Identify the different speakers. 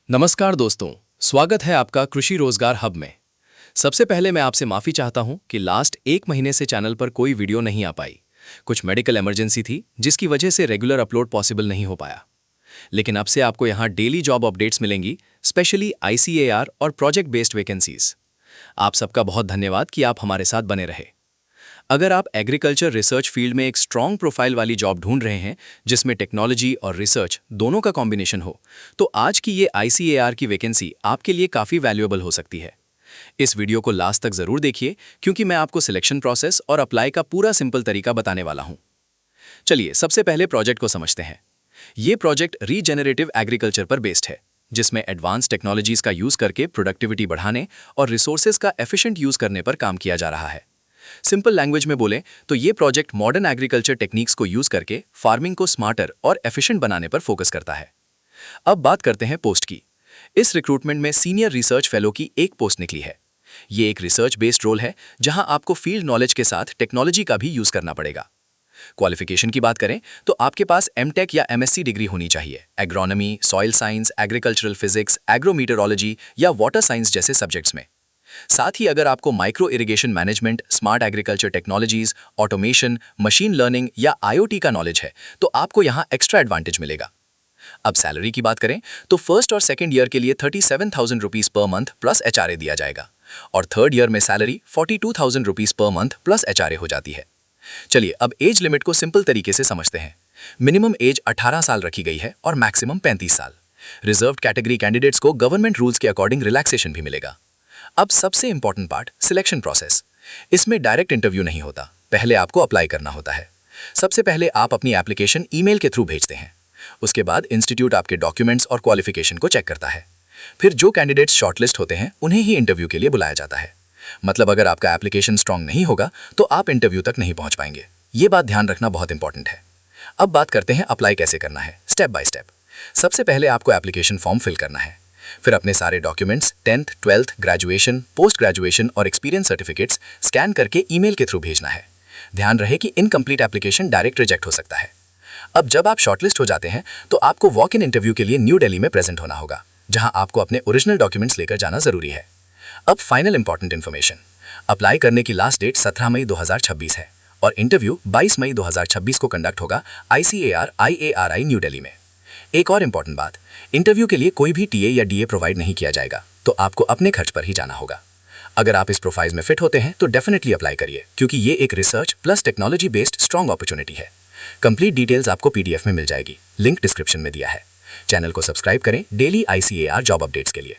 Speaker 1: नमस्कार दोस्तों, स्वागत है आपका कृषि रोजगार हब में। सबसे पहले मैं आपसे माफ़ी चाहता हूं कि लास्ट एक महीने से चैनल पर कोई वीडियो नहीं आ पाई। कुछ मेडिकल इमरजेंसी थी जिसकी वजह से रेगुलर अपलोड पॉसिबल नहीं हो पाया। लेकिन अब से आपको यहां डेली जॉब अपडेट्स मिलेंगी, स्पेशली ICAR और प्रोजेक्ट बेस्ड वैकेंसीज। आप सबका बहुत धन्यवाद कि आप हमारे साथ बने रहे। अगर आप एग्रीकल्चर रिसर्च फील्ड में एक स्ट्रॉन्ग प्रोफाइल वाली जॉब ढूंढ रहे हैं जिसमें टेक्नोलॉजी और रिसर्च दोनों का कॉम्बिनेशन हो, तो आज की ये ICAR की वैकेंसी आपके लिए काफ़ी वैल्यूएबल हो सकती है। इस वीडियो को लास्ट तक ज़रूर देखिए क्योंकि मैं आपको सिलेक्शन प्रोसेस और अप्लाई का पूरा सिंपल तरीका बताने वाला हूँ। चलिए सबसे पहले प्रोजेक्ट को समझते हैं। ये प्रोजेक्ट रीजेनरेटिव एग्रीकल्चर पर बेस्ड है, जिसमें एडवांस टेक्नोलॉजीज का यूज़ करके प्रोडक्टिविटी बढ़ाने और रिसोर्सेज का एफिशिएंट यूज़ करने पर काम किया जा रहा है। सिंपल लैंग्वेज में बोलें तो ये प्रोजेक्ट मॉडर्न एग्रीकल्चर टेक्निक्स को यूज करके फार्मिंग को स्मार्टर और एफिशिएंट बनाने पर फोकस करता है। अब बात करते हैं पोस्ट की। इस रिक्रूटमेंट में सीनियर रिसर्च फेलो की एक पोस्ट निकली है। ये एक रिसर्च बेस्ड रोल है जहां आपको फील्ड नॉलेज के साथ टेक्नोलॉजी का भी यूज करना पड़ेगा। क्वालिफिकेशन की बात करें तो आपके पास MTech या MSc डिग्री होनी चाहिए agronomy, soil science, agricultural physics, agrometeorology या वाटर साइंस जैसे सब्जेक्ट्स में। साथ ही अगर आपको micro irrigation management, smart agriculture technologies, automation, machine learning या IoT का नॉलेज है तो आपको यहाँ एक्स्ट्रा एडवांटेज मिलेगा। अब सैलरी की बात करें तो फर्स्ट और सेकंड ईयर के लिए 37,000 rupees per month plus HRA दिया जाएगा और थर्ड ईयर में salary 42,000 rupees per month plus HRA हो जाती है। चलिए अब एज लिमिट को सिंपल तरीके से समझते हैं। मिनिमम एज 18 साल रखी गई है और मैक्सिमम 35 साल। रिजर्व्ड कैटेगरी कैंडिडेट्स को गवर्नमेंट रूल्स के अकॉर्डिंग रिलैक्सेशन भी मिलेगा। अब सबसे इंपॉर्टेंट पार्ट, सिलेक्शन प्रोसेस। इसमें डायरेक्ट इंटरव्यू नहीं होता, पहले आपको अप्लाई करना होता है। सबसे पहले आप अपनी एप्लीकेशन ईमेल के थ्रू भेजते हैं। उसके बाद इंस्टीट्यूट आपके डॉक्यूमेंट्स और क्वालिफिकेशन को चेक करता है। फिर जो कैंडिडेट्स शॉर्टलिस्ट होते हैं उन्हें ही इंटरव्यू के लिए बुलाया जाता है। मतलब अगर आपका एप्लीकेशन स्ट्रांग नहीं होगा तो आप इंटरव्यू तक नहीं पहुंच पाएंगे। ये बात ध्यान रखना बहुत इंपॉर्टेंट है। अब बात करते हैं अप्लाई कैसे करना है, स्टेप बाय स्टेप। सबसे पहले आपको एप्लीकेशन फॉर्म फिल करना है। फिर अपने सारे documents 10th, 12th, graduation, post graduation और एक्सपीरियंस सर्टिफिकेट्स स्कैन करके ईमेल के थ्रू भेजना है। ध्यान रहे कि इनकम्प्लीट एप्लीकेशन डायरेक्ट रिजेक्ट हो सकता है। अब जब आप शॉर्टलिस्ट हो जाते हैं तो आपको वॉक इन इंटरव्यू के लिए न्यू दिल्ली में प्रेजेंट होना होगा, जहां आपको अपने ओरिजिनल डॉक्यूमेंट्स लेकर जाना जरूरी है। अब फाइनल इंपॉर्टेंट इन्फॉर्मेशन। अप्लाई करने की लास्ट डेट 17 मई 2026 है और इंटरव्यू 22 मई 2026 को कंडक्ट होगा ICAR IARI न्यू दिल्ली में। एक और इंपॉर्टेंट बात, इंटरव्यू के लिए कोई भी TA या DA प्रोवाइड नहीं किया जाएगा, तो आपको अपने खर्च पर ही जाना होगा। अगर आप इस प्रोफाइल में फिट होते हैं तो डेफिनेटली अप्लाई करिए क्योंकि ये एक research plus technology based strong opportunity है। कंप्लीट डिटेल्स आपको PDF में मिल जाएगी, लिंक डिस्क्रिप्शन में दिया है। चैनल को सब्सक्राइब करें डेली ICAR जॉब अपडेट्स के लिए।